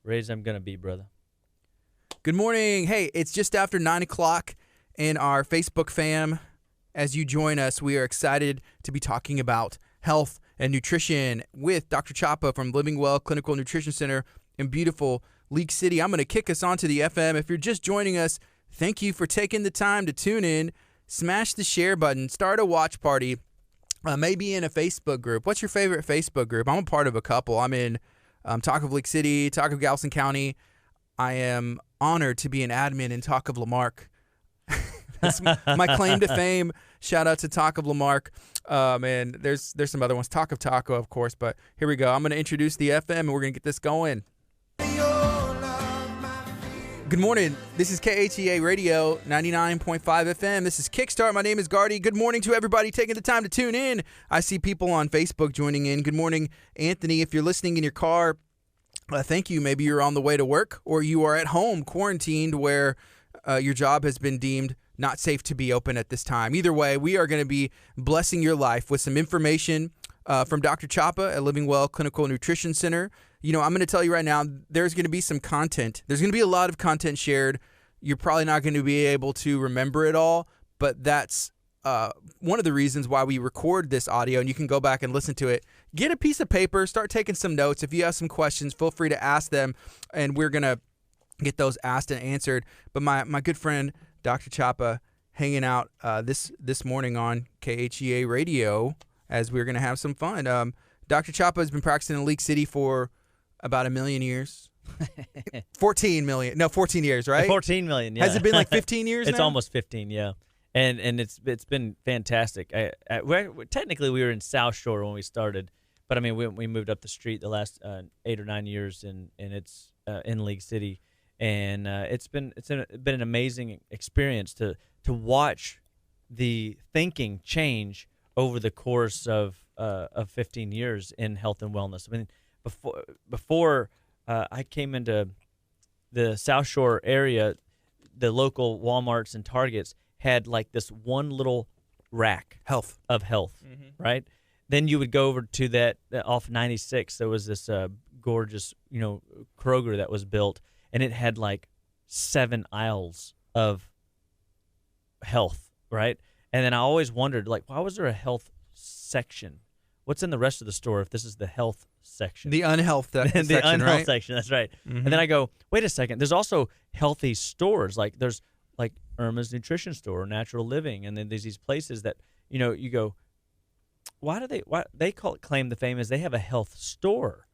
Ready as I'm going to be, brother. Good morning. Hey, it's just after 9 o'clock in our Facebook fam. As you join us, we are excited to be talking about health and nutrition with Dr. Chapa from Living Well Clinical Nutrition Center in beautiful League City. I'm going to kick us onto the FM. If you're just joining us, thank you for taking the time to tune in. Smash the share button. Start a watch party. Maybe in a Facebook group. What's your favorite Facebook group? I'm a part of a couple. I'm in Talk of League City, Talk of Galveston County. I am honored to be an admin in Talk of Lamarck. That's my claim to fame. Shout out to Talk of Lamarck. And there's some other ones. Talk of Taco, of course. But here we go. I'm going to introduce the FM, and we're going to get this going. Good morning. This is KHEA Radio 99.5 FM. This is Kickstart. My name is Gardy. Good morning to everybody taking the time to tune in. I see people on Facebook joining in. Good morning, Anthony. If you're listening in your car, thank you. Maybe you're on the way to work or you are at home quarantined where your job has been deemed not safe to be open at this time. Either way, we are going to be blessing your life with some information from Dr. Chapa at Living Well Clinical Nutrition Center. You know, I'm going to tell you right now, there's going to be some content. There's going to be a lot of content shared. You're probably not going to be able to remember it all, but that's one of the reasons why we record this audio, and you can go back and listen to it. Get a piece of paper, start taking some notes. If you have some questions, feel free to ask them, and we're going to get those asked and answered. But my good friend, Dr. Chapa, hanging out this morning on KHEA Radio as we're going to have some fun. Dr. Chapa has been practicing in League City for about 1 million years. 14 million. No, 14 years, right? 14 million, yeah. Has it been like 15 years It's now? almost 15, yeah. And it's been fantastic. Technically, we were in South Shore when we started, but I mean, we moved up the street the last 8 or 9 years, and it's in League City, and it's been an amazing experience to watch the thinking change over the course of 15 years in health and wellness. I mean, before I came into the South Shore area, the local Walmarts and Targets had like this one little rack of health, right? Then you would go over to that off 96. There was this gorgeous, Kroger that was built, and it had like 7 aisles of health, right? And then I always wondered, like, why was there a health section? What's in the rest of the store if this is the health section? The unhealth section, the unhealth right? section, that's right. And then I go, wait a second, there's also healthy stores. Like there's like Irma's Nutrition Store, Natural Living, and then there's these places that, you go, why they claim the fame is they have a health store.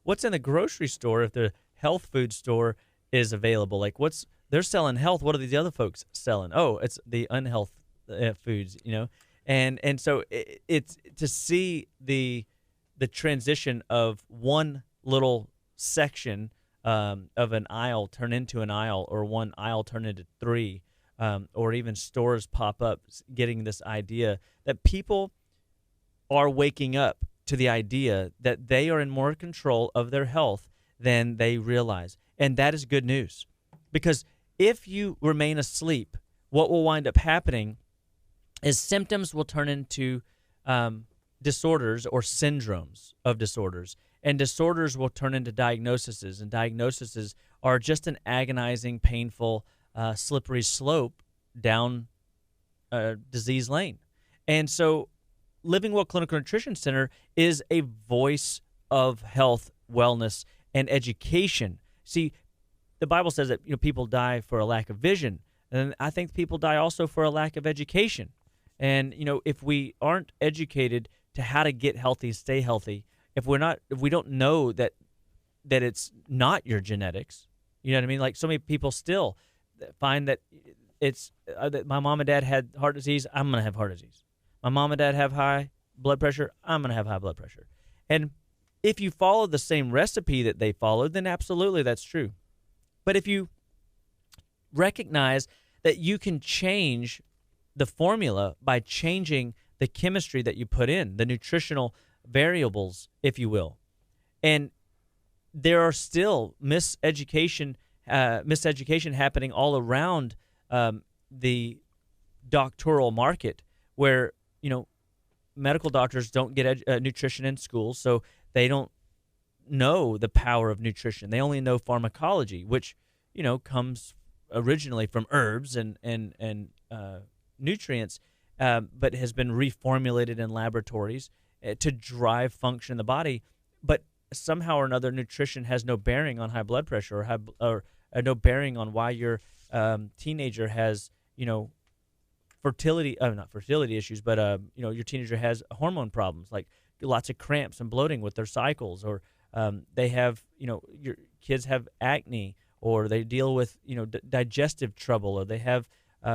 What's in the grocery store if the health food store is available? Like they're selling health, what are these other folks selling? Oh, it's the unhealth foods, And so it's to see the transition of one little section of an aisle turn into an aisle, or one aisle turn into 3, or even stores pop up, getting this idea that people are waking up to the idea that they are in more control of their health than they realize. And that is good news, because if you remain asleep, what will wind up happening is symptoms will turn into disorders or syndromes of disorders, and disorders will turn into diagnoses, and diagnoses are just an agonizing, painful, slippery slope down disease lane. And so Living Well Clinical Nutrition Center is a voice of health, wellness, and education. See, the Bible says that people die for a lack of vision, and I think people die also for a lack of education. And if we aren't educated to how to get healthy, stay healthy, if we don't know that it's not your genetics, you know what I mean? Like so many people still find that it's that my mom and dad had heart disease, I'm gonna have heart disease. My mom and dad have high blood pressure, I'm gonna have high blood pressure. And if you follow the same recipe that they followed, then absolutely that's true. But if you recognize that you can change the formula by changing the chemistry that you put in, the nutritional variables, if you will. And there are still miseducation happening all around the doctoral market, where medical doctors don't get nutrition in school, so they don't know the power of nutrition. They only know pharmacology, which comes originally from herbs and nutrients, but has been reformulated in laboratories to drive function in the body. But somehow or another, nutrition has no bearing on high blood pressure or no bearing on why your teenager has not fertility issues, but your teenager has hormone problems like lots of cramps and bloating with their cycles, or they have your kids have acne, or they deal with digestive trouble, or they have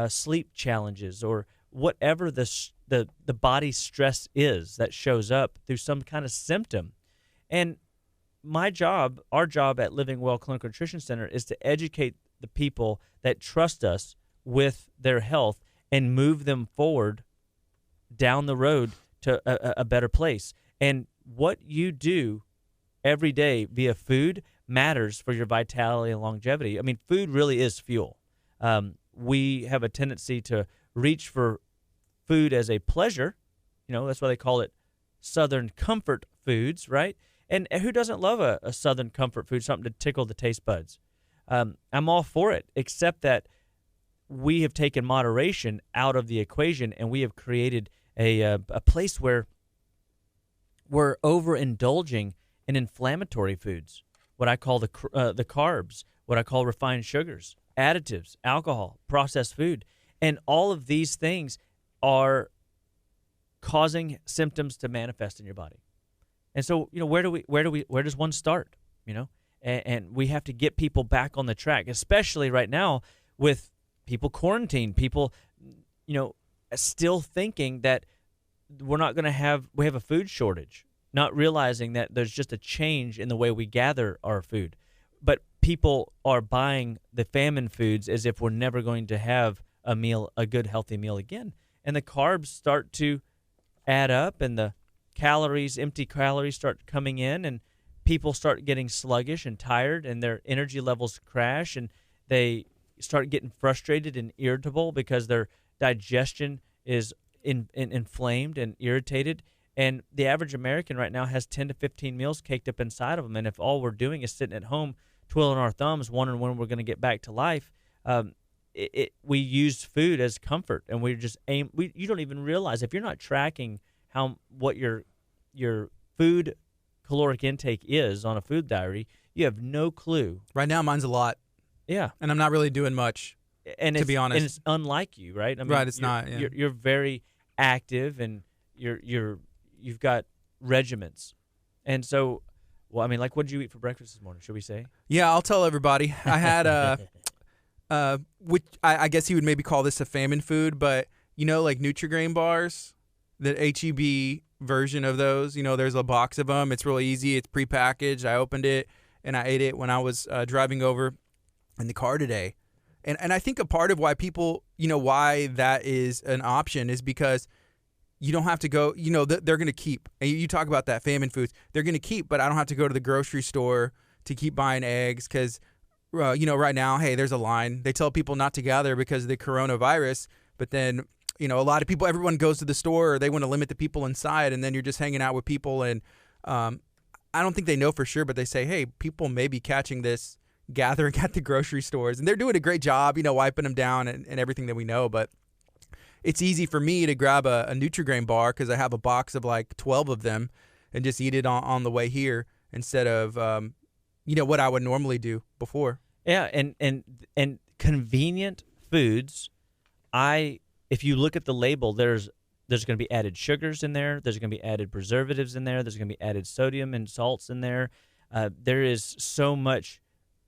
sleep challenges, or whatever the body's stress is that shows up through some kind of symptom. And our job at Living Well Clinical Nutrition Center is to educate the people that trust us with their health and move them forward down the road to a better place. And what you do every day via food matters for your vitality and longevity. I mean, food really is fuel. We have a tendency to reach for food as a pleasure. That's why they call it Southern comfort foods, right? And who doesn't love a Southern comfort food, something to tickle the taste buds? I'm all for it, except that we have taken moderation out of the equation, and we have created a place where we're overindulging in inflammatory foods, what I call the carbs, what I call refined sugars, additives, alcohol, processed food. And all of these things are causing symptoms to manifest in your body. And so, where does one start? And we have to get people back on the track, especially right now with people quarantined, people, still thinking that we have a food shortage, not realizing that there's just a change in the way we gather our food. But people are buying the famine foods as if we're never going to have a good, healthy meal again. And the carbs start to add up, and the empty calories start coming in, and people start getting sluggish and tired, and their energy levels crash, and they start getting frustrated and irritable because their digestion is inflamed and irritated. And the average American right now has 10 to 15 meals caked up inside of them. And if all we're doing is sitting at home, twiddling our thumbs, wondering when we're going to get back to life, we use food as comfort, and we just you don't even realize, if you're not tracking what your food caloric intake is on a food diary, you have no clue. Right now, mine's a lot. Yeah, and I'm not really doing much. To be honest, and it's unlike you, right? I mean, right, it's not. Yeah. You're very active, and you've got regiments, and so, well, I mean, like, what did you eat for breakfast this morning? Should we say? Yeah, I'll tell everybody. I had which I guess you would maybe call this a famine food, but like Nutri-Grain bars, the HEB version of those. There's a box of them. It's real easy. It's prepackaged. I opened it and I ate it when I was driving over in the car today. And I think a part of why people, why that is an option is because you don't have to go, they're going to keep. And you talk about that famine foods. They're going to keep, but I don't have to go to the grocery store to keep buying eggs because, right now, hey, there's a line. They tell people not to gather because of the coronavirus, but then, a lot of people, everyone goes to the store, or they want to limit the people inside, and then you're just hanging out with people. And I don't think they know for sure, but they say, hey, people may be catching this gathering at the grocery stores, and they're doing a great job, wiping them down and everything that we know. But it's easy for me to grab a Nutri-Grain bar because I have a box of like 12 of them and just eat it on the way here instead of, what I would normally do before. Yeah, and convenient foods, if you look at the label, there's going to be added sugars in there. There's going to be added preservatives in there. There's going to be added sodium and salts in there. There is so much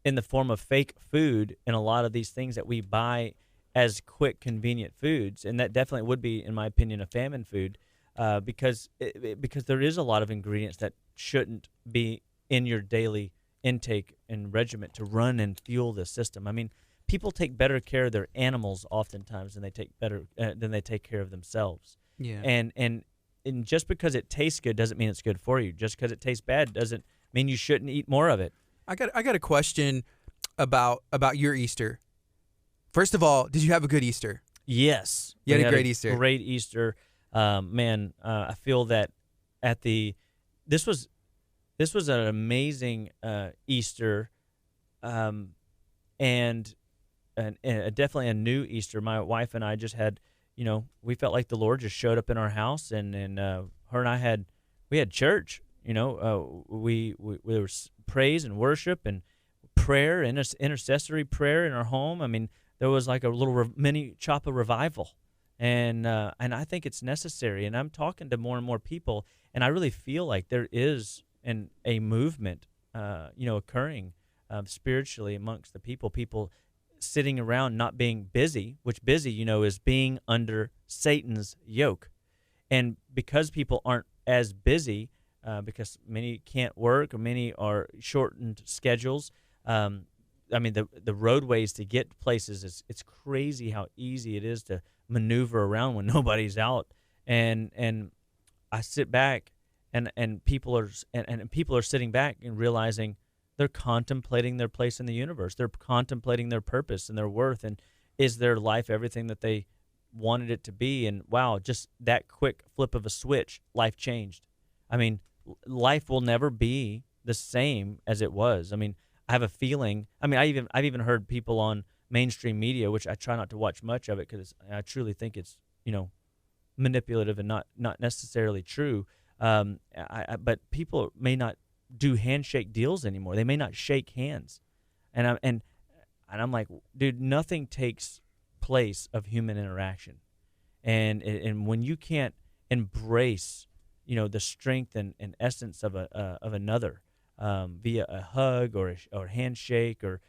in the form of fake food in a lot of these things that we buy as quick, convenient foods, and that definitely would be, in my opinion, a famine food, because there is a lot of ingredients that shouldn't be in your daily intake and regiment to run and fuel the system. I mean, people take better care of their animals oftentimes than they take care of themselves. Yeah. And just because it tastes good doesn't mean it's good for you. Just because it tastes bad doesn't mean you shouldn't eat more of it. I got a question about your Easter. First of all, did you have a good Easter? Yes. You had a great Easter. Great Easter. I feel that this was this was an amazing Easter, and definitely a new Easter. My wife and I just had, we felt like the Lord just showed up in our house, and her and I we had church. We there was praise and worship and prayer, intercessory prayer in our home. I mean, there was like a little mini Chapa revival, and I think it's necessary. And I'm talking to more and more people, and I really feel like there is a movement, occurring spiritually amongst the people. People sitting around not being busy, which busy, is being under Satan's yoke. And because people aren't as busy, because many can't work or many are shortened schedules, I mean, the roadways to get places, it's crazy how easy it is to maneuver around when nobody's out. And I sit back, and people are sitting back and realizing they're contemplating their place in the universe. They're contemplating their purpose and their worth, and is their life everything that they wanted it to be? And wow, just that quick flip of a switch, life changed. I mean, life will never be the same as it was. I mean, I have a feeling. I mean, I've even heard people on mainstream media, which I try not to watch much of it because I truly think it's manipulative and not necessarily true. But people may not do handshake deals anymore. They may not shake hands, and I'm like, dude, nothing takes place of human interaction, and when you can't embrace, the strength and essence of another via a hug or a handshake, or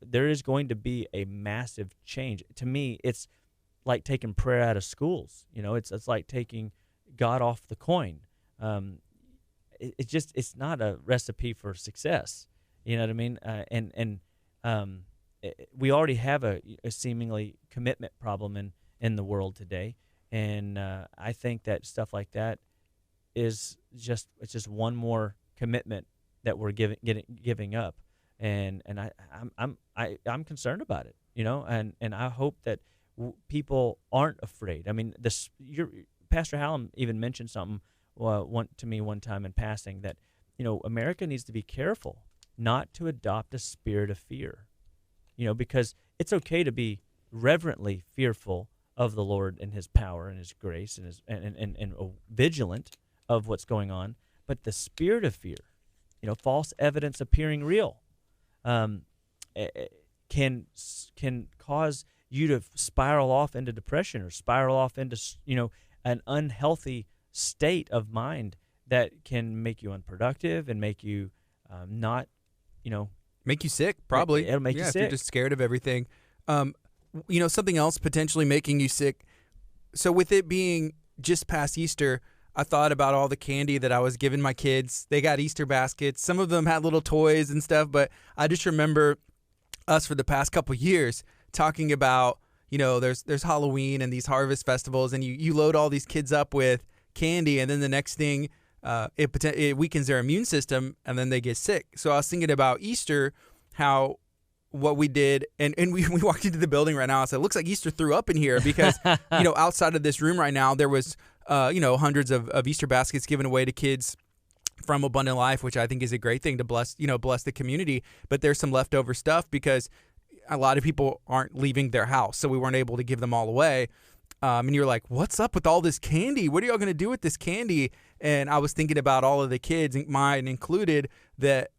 there is going to be a massive change. To me, it's like taking prayer out of schools. It's like taking God off the coin. It's not a recipe for success. You know what I mean? We already have a seemingly commitment problem in the world today, and I think that stuff like that it's just one more commitment that we're giving up, and I'm concerned about it. And I hope that people aren't afraid. I mean, Pastor Hallam even mentioned something to me one time in passing, that America needs to be careful not to adopt a spirit of fear, because it's okay to be reverently fearful of the Lord and His power and His grace and and vigilant of what's going on, but the spirit of fear, false evidence appearing real, can cause you to spiral off into depression or spiral off into an unhealthy state of mind that can make you unproductive and make you not, make you sick, probably. It'll make you sick. If you're just scared of everything. Something else potentially making you sick. So with it being just past Easter, I thought about all the candy that I was giving my kids. They got Easter baskets. Some of them had little toys and stuff, but I just remember us for the past couple years talking about, there's Halloween and these harvest festivals, and you load all these kids up with candy, and then the next thing, it weakens their immune system, and then they get sick. So I was thinking about Easter, how what we did, and we walked into the building right now. I said, it looks like Easter threw up in here because, outside of this room right now, there was, hundreds of Easter baskets given away to kids from Abundant Life, which I think is a great thing to bless the community. But there's some leftover stuff because a lot of people aren't leaving their house, so we weren't able to give them all away. And you're like, what's up with all this candy? What are y'all going to do with this candy? And I was thinking about all of the kids, mine included, that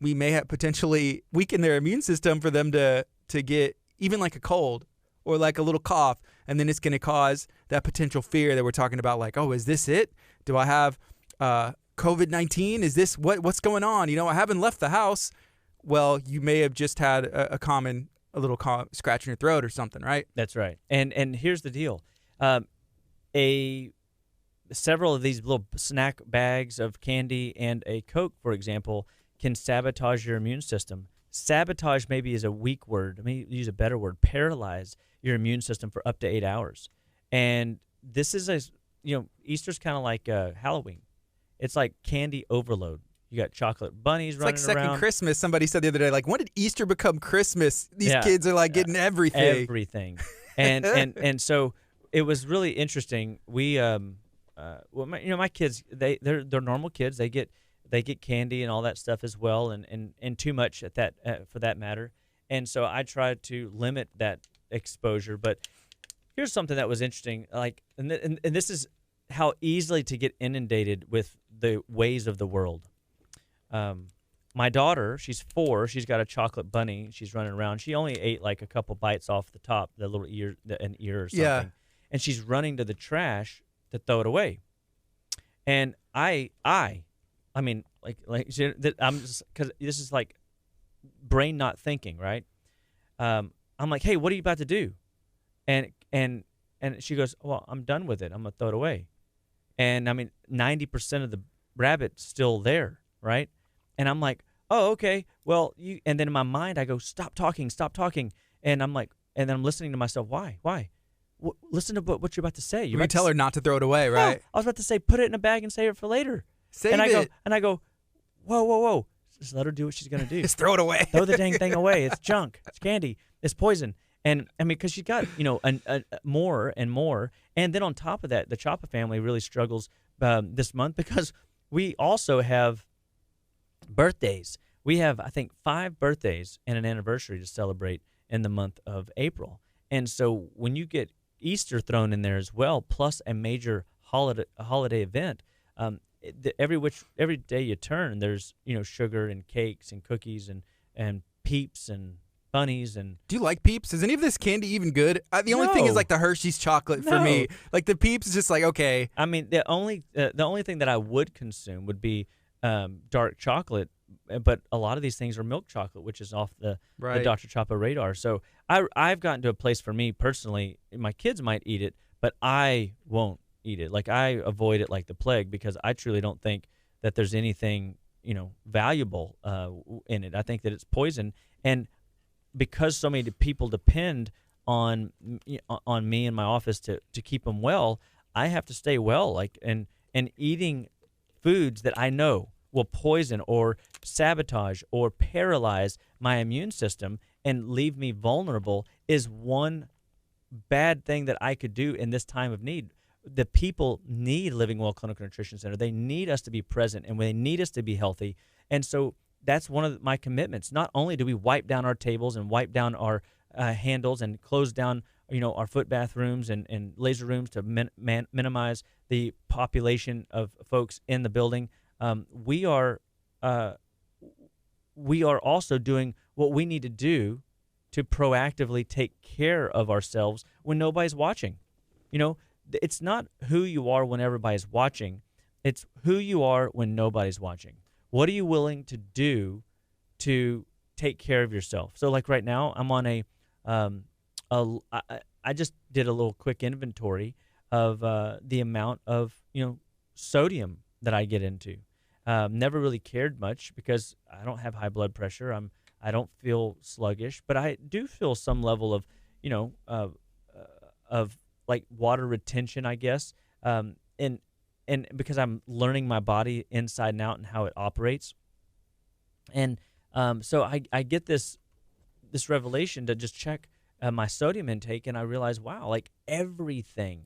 we may have potentially weakened their immune system for them to get even like a cold or like a little cough. And then it's going to cause that potential fear that we're talking about, like, oh, is this it? Do I have COVID-19? Is this what's going on? I haven't left the house. Well, you may have just had a little scratch in your throat or something, right? That's right. And here's the deal. Several of these little snack bags of candy and a Coke, for example, can sabotage your immune system. Sabotage maybe is a weak word. Let me use a better word. Paralyze your immune system for up to 8 hours. And this is Easter's kind of like Halloween. It's like candy overload. You got chocolate bunnies running around. It's like second around. Christmas. Somebody said the other day, like, when did Easter become Christmas? These kids are like getting everything. Everything. And so it was really interesting. We my kids, they're normal kids. They get they get candy and all that stuff as well, and too much at that for that matter. And so I try to limit that exposure. But here's something that was interesting, like, and this is how easily to get inundated with the ways of the world. My daughter, she's 4. She's got a chocolate bunny. She's running around. She only ate like a couple bites off the top, the little ear, an ear or something. Yeah. And she's running to the trash to throw it away. And I mean, I'm just, because this is like brain not thinking, right? I'm like, hey, what are you about to do? And she goes, well, I'm done with it. I'm gonna throw it away. And I mean, 90% of the rabbit's still there, right? And I'm like, oh, okay. Well, you. And then in my mind, I go, stop talking. And I'm like, and then I'm listening to myself. Why? Listen to what you're about to say. You tell her not to throw it away, right? No, I was about to say, put it in a bag and save it for later. Save it. I go, whoa. Just let her do what she's gonna do. Just throw it away. Throw the dang thing away. It's junk. It's candy. It's poison. And I mean, because she got, more and more. And then on top of that, the Chapa family really struggles this month because we also have birthdays. We have, I think, 5 birthdays and an anniversary to celebrate in the month of April. And so when you get Easter thrown in there as well, plus a major holiday event, every day you turn, there's sugar and cakes and cookies and Peeps and bunnies. And do you like Peeps? Is any of this candy even good? The only thing is like the Hershey's chocolate for me. Like the Peeps is just like, okay. I mean, the only thing that I would consume would be dark chocolate, but a lot of these things are milk chocolate, which is off the Dr. Chapa radar. So I've gotten to a place for me personally, my kids might eat it, but I won't eat it. Like I avoid it like the plague because I truly don't think that there's anything valuable in it. I think that it's poison, and because so many people depend on me in my office to keep them well, I have to stay well. Like and eating foods that I know will poison or sabotage or paralyze my immune system and leave me vulnerable is one bad thing that I could do in this time of need. The people need Living Well Clinical Nutrition Center. They need us to be present, and they need us to be healthy. And so that's one of my commitments. Not only do we wipe down our tables and wipe down our handles and close down, our foot bathrooms and laser rooms to minimize the population of folks in the building. We are also doing what we need to do to proactively take care of ourselves when nobody's watching. It's not who you are when everybody's watching. It's who you are when nobody's watching. What are you willing to do to take care of yourself? So like right now, I'm on I just did a little quick inventory of the amount of, sodium that I get into. Never really cared much because I don't have high blood pressure. I don't feel sluggish, but I do feel some level of, of like water retention, I guess. And because I'm learning my body inside and out and how it operates. And so I get this revelation to just check my sodium intake, and I realize, wow, like everything,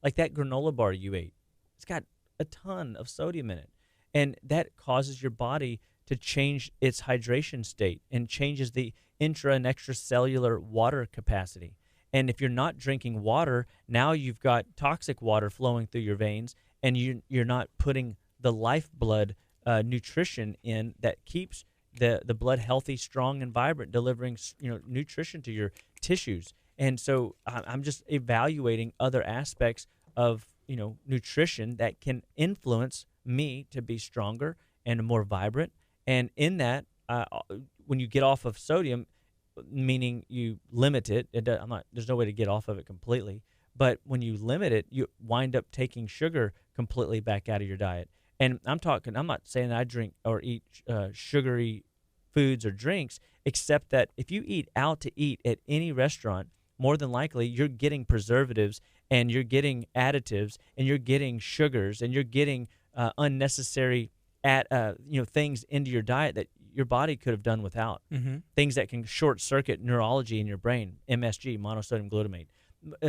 like that granola bar you ate, it's got a ton of sodium in it. And that causes your body to change its hydration state and changes the intra and extracellular water capacity. And if you're not drinking water, now you've got toxic water flowing through your veins, and you're not putting the lifeblood nutrition in that keeps the blood healthy, strong, and vibrant, delivering nutrition to your tissues. And so I'm just evaluating other aspects of nutrition that can influence me to be stronger and more vibrant. And in that, when you get off of sodium, meaning you limit it, there's no way to get off of it completely. But when you limit it, you wind up taking sugar completely back out of your diet. And I'm not saying that I drink or eat sugary foods or drinks, except that if you eat out to eat at any restaurant, more than likely you're getting preservatives and you're getting additives and you're getting sugars and you're getting unnecessary things into your diet that your body could have done without. Mm-hmm. Things that can short circuit neurology in your brain, MSG, monosodium glutamate.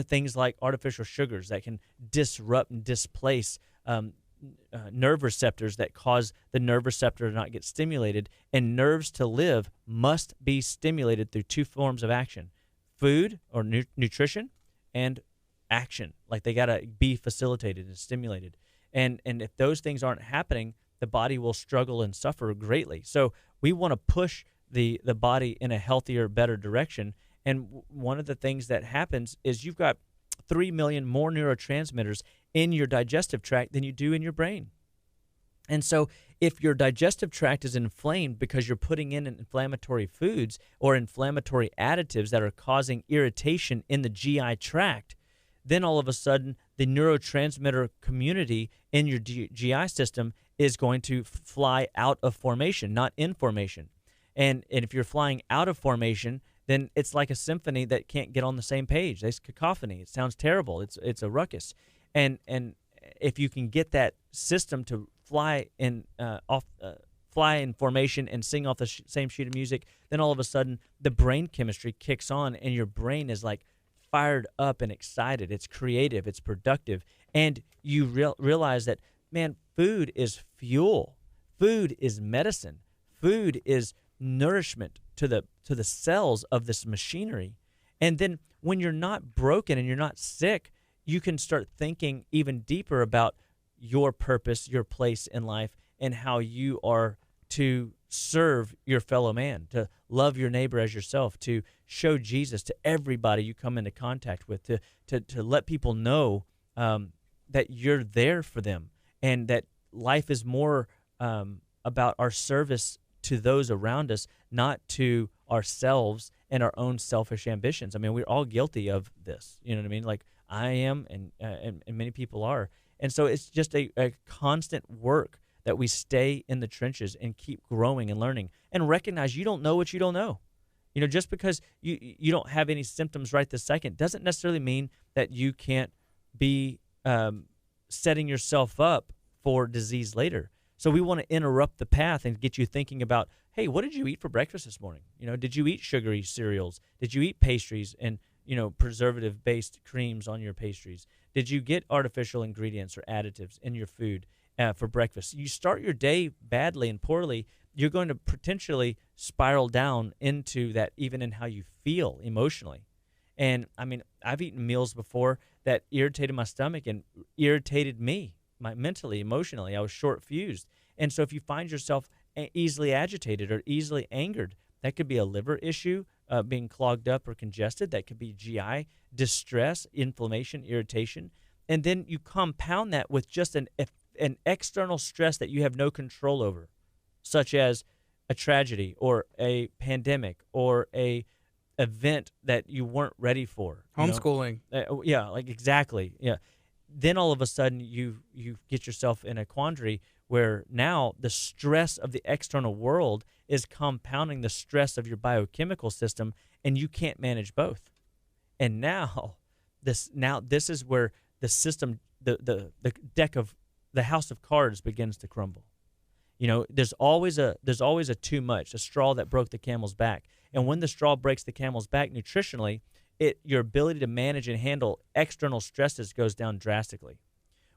Things like artificial sugars that can disrupt and displace nerve receptors that cause the nerve receptor to not get stimulated. And nerves to live must be stimulated through two forms of action: food or nutrition, and action. Like they got to be facilitated and stimulated. And if those things aren't happening, the body will struggle and suffer greatly. So we want to push the body in a healthier, better direction. And one of the things that happens is you've got 3 million more neurotransmitters in your digestive tract than you do in your brain. And so if your digestive tract is inflamed because you're putting in inflammatory foods or inflammatory additives that are causing irritation in the GI tract, then all of a sudden the neurotransmitter community in your GI system is going to fly out of formation, not in formation. And if you're flying out of formation, then it's like a symphony that can't get on the same page. There's cacophony. It sounds terrible. It's a ruckus. And if you can get that system to fly in formation and sing off the same sheet of music, then all of a sudden the brain chemistry kicks on, and your brain is like fired up and excited. It's creative. It's productive, and you realize that, man, food is fuel. Food is medicine. Food is nourishment to the cells of this machinery. And then when you're not broken and you're not sick, you can start thinking even deeper about your purpose, your place in life, and how you are to serve your fellow man, to love your neighbor as yourself, to show Jesus to everybody you come into contact with, to let people know that you're there for them, and that life is more about our service to those around us, not to ourselves and our own selfish ambitions. I mean, we're all guilty of this. You know what I mean? Like I am, and many people are. And so it's just a constant work that we stay in the trenches and keep growing and learning, and recognize you don't know what you don't know. You know, just because you don't have any symptoms right this second doesn't necessarily mean that you can't be setting yourself up for disease later. So we want to interrupt the path and get you thinking about, hey, what did you eat for breakfast this morning? You know, did you eat sugary cereals? Did you eat pastries and, you know, preservative-based creams on your pastries? Did you get artificial ingredients or additives in your food for breakfast? You start your day badly and poorly, you're going to potentially spiral down into that, even in how you feel emotionally. And, I mean, I've eaten meals before that irritated my stomach and irritated me. Mentally, emotionally, I was short-fused. And so if you find yourself easily agitated or easily angered, that could be a liver issue, being clogged up or congested. That could be GI distress, inflammation, irritation. And then you compound that with just an external stress that you have no control over, such as a tragedy or a pandemic or a event that you weren't ready for. Homeschooling. Yeah, like exactly. Yeah. Then all of a sudden you get yourself in a quandary where now the stress of the external world is compounding the stress of your biochemical system, and you can't manage both. And now this is where the system, the deck of the house of cards begins to crumble. You know, there's always a too much, a straw that broke the camel's back. And when the straw breaks the camel's back nutritionally, your ability to manage and handle external stresses goes down drastically.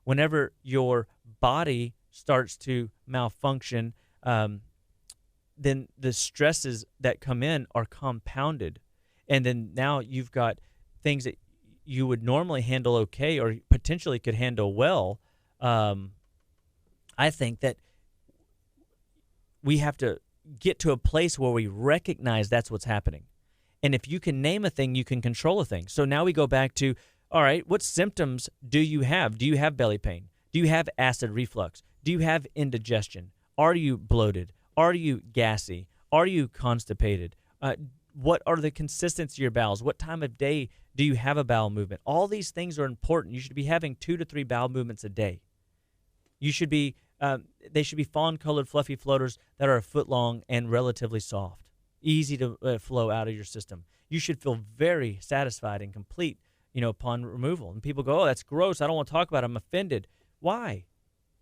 Whenever your body starts to malfunction, then the stresses that come in are compounded. And then now you've got things that you would normally handle okay or potentially could handle well. I think that we have to get to a place where we recognize that's what's happening. And if you can name a thing, you can control a thing. So now we go back to, all right, what symptoms do you have? Do you have belly pain? Do you have acid reflux? Do you have indigestion? Are you bloated? Are you gassy? Are you constipated? What are the consistency of your bowels? What time of day do you have a bowel movement? All these things are important. You should be having 2 to 3 bowel movements a day. You should be, they should be fawn-colored fluffy floaters that are a foot long and relatively soft. Easy to flow out of your system. You should feel very satisfied and complete, you know, upon removal. And people go, "Oh, that's gross. I don't want to talk about it. I'm offended." Why?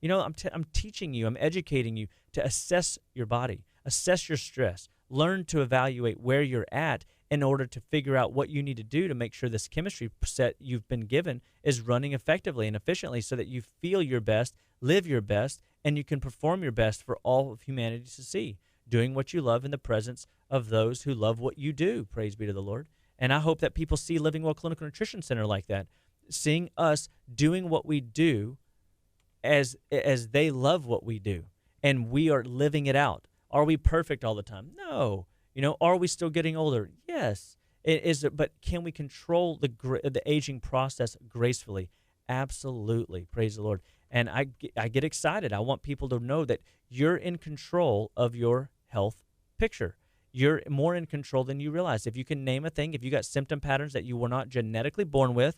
You know, I'm teaching you. I'm educating you to assess your body, assess your stress, learn to evaluate where you're at, in order to figure out what you need to do to make sure this chemistry set you've been given is running effectively and efficiently so that you feel your best, live your best, and you can perform your best for all of humanity to see, doing what you love in the presence of those who love what you do. Praise be to the Lord. And I hope that people see Living Well Clinical Nutrition Center like that, seeing us doing what we do as they love what we do, and we are living it out. Are we perfect all the time? No. Are we still getting older? Yes. But can we control the aging process gracefully? Absolutely. Praise the Lord. And I get excited. I want people to know that you're in control of your health picture. You're more in control than you realize. If you can name a thing, if you got symptom patterns that you were not genetically born with,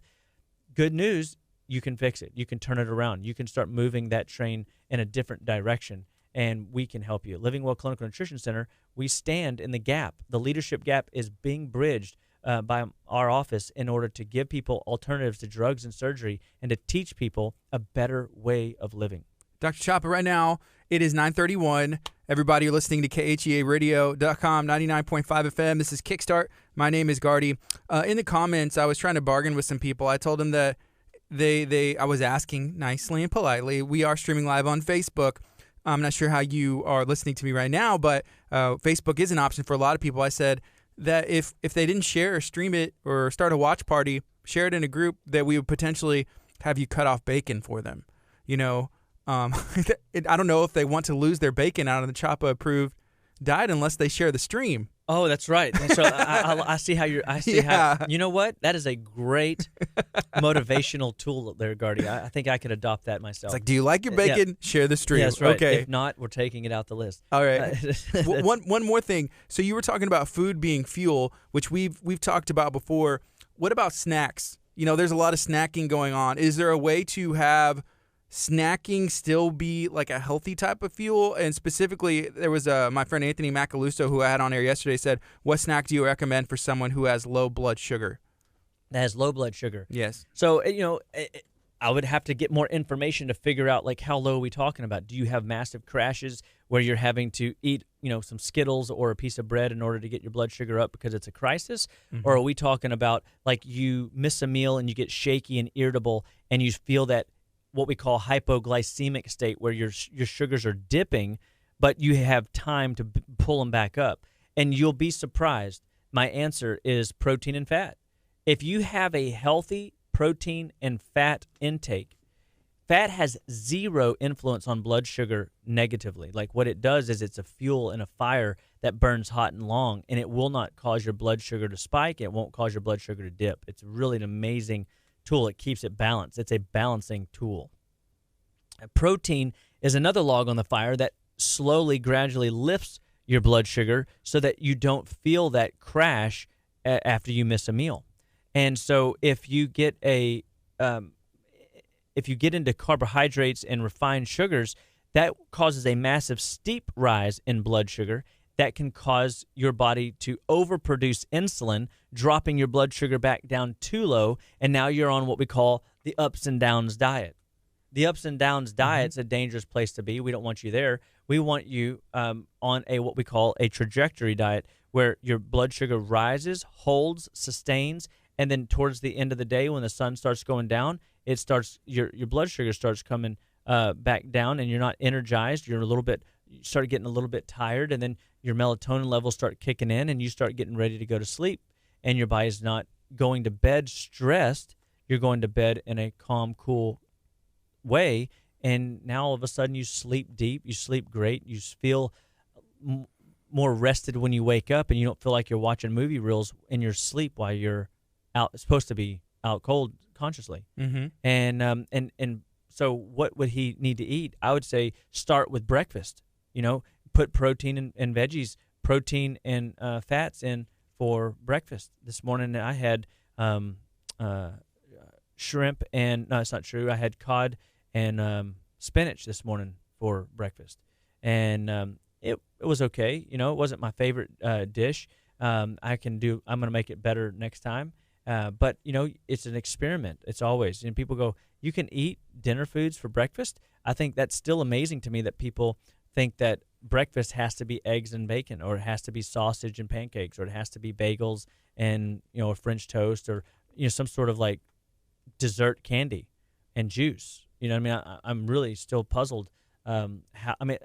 good news, you can fix it. You can turn it around. You can start moving that train in a different direction, and we can help you. Living Well Clinical Nutrition Center, we stand in the gap. The leadership gap is being bridged by our office in order to give people alternatives to drugs and surgery and to teach people a better way of living. Dr. Chapa, right now, it is 9:31. Everybody, you're listening to KHEAradio.com, 99.5 FM. This is Kickstart. My name is Gardy. In the comments, I was trying to bargain with some people. I told them that I was asking nicely and politely. We are streaming live on Facebook. I'm not sure how you are listening to me right now, but Facebook is an option for a lot of people. I said that if they didn't share or stream it or start a watch party, share it in a group, that we would potentially have you cut off bacon for them. I don't know if they want to lose their bacon out of the Chapa approved diet unless they share the stream. Oh, that's right. And so I see how you're. I see how. You know what? That is a great motivational tool there, Gardy. I think I could adopt that myself. It's like, do you like your bacon? Yeah. Share the stream. Yeah, that's right. Okay. If not, we're taking it out the list. All right. One more thing. So you were talking about food being fuel, which we've talked about before. What about snacks? There's a lot of snacking going on. Is there a way to have snacking still be like a healthy type of fuel? And specifically, there was my friend Anthony Macaluso, who I had on air yesterday, said, what snack do you recommend for someone who has low blood sugar? That has low blood sugar. Yes. So, I would have to get more information to figure out, like, how low are we talking about? Do you have massive crashes where you're having to eat, some Skittles or a piece of bread in order to get your blood sugar up because it's a crisis? Mm-hmm. Or are we talking about, like, you miss a meal and you get shaky and irritable and you feel that what we call hypoglycemic state where your sugars are dipping, but you have time to pull them back up? And you'll be surprised. My answer is protein and fat. If you have a healthy protein and fat intake, fat has zero influence on blood sugar negatively. Like, what it does is it's a fuel and a fire that burns hot and long, and it will not cause your blood sugar to spike. It won't cause your blood sugar to dip. It's really an amazing tool. It keeps it balanced. It's a balancing tool. Protein is another log on the fire that slowly, gradually lifts your blood sugar so that you don't feel that crash after you miss a meal. And so if you get into carbohydrates and refined sugars, that causes a massive steep rise in blood sugar that can cause your body to overproduce insulin, dropping your blood sugar back down too low, and now you're on what we call the ups and downs diet. The ups and downs diet's a dangerous place to be. We don't want you there. We want you on what we call a trajectory diet, where your blood sugar rises, holds, sustains, and then towards the end of the day, when the sun starts going down, it starts your blood sugar starts coming back down, and you're not energized. You start getting a little bit tired, and then your melatonin levels start kicking in, and you start getting ready to go to sleep. And your body's not going to bed stressed. You're going to bed in a calm, cool way, and now all of a sudden you sleep deep, you sleep great, you feel more rested when you wake up, and you don't feel like you're watching movie reels in your sleep while you're supposed to be out cold consciously. Mm-hmm. And so what would he need to eat? I would say start with breakfast. Put protein and veggies, protein and fats in for breakfast. This morning I had shrimp and no, it's not true. I had cod and spinach this morning for breakfast, and it was okay. It wasn't my favorite dish. I'm going to make it better next time. But it's an experiment. It's always, people go, you can eat dinner foods for breakfast. I think that's still amazing to me that people think that breakfast has to be eggs and bacon, or it has to be sausage and pancakes, or it has to be bagels and a French toast, or some sort of like dessert candy and juice. You know what I mean? I'm really still puzzled. I'm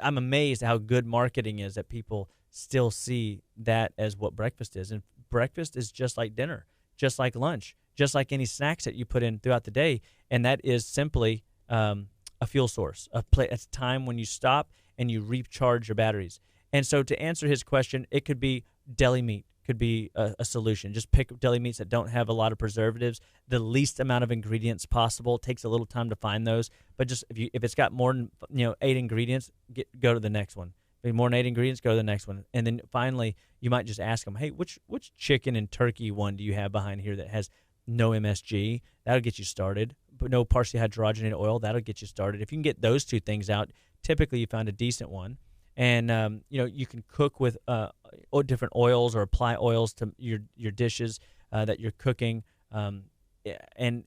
amazed how good marketing is that people still see that as what breakfast is. And breakfast is just like dinner, just like lunch, just like any snacks that you put in throughout the day. And that is simply a fuel source, it's a time when you stop and you recharge your batteries. And so to answer his question, it could be deli meat. Could be a solution. Just pick deli meats that don't have a lot of preservatives, the least amount of ingredients possible. It takes a little time to find those, but just if it's got more than 8 ingredients, go to the next one. If more than 8 ingredients, go to the next one. And then finally, you might just ask them, hey, which chicken and turkey one do you have behind here that has no MSG? That'll get you started. But no partially hydrogenated oil, that'll get you started. If you can get those 2 things out, typically you find a decent one. And you can cook with different oils or apply oils to your dishes that you're cooking, and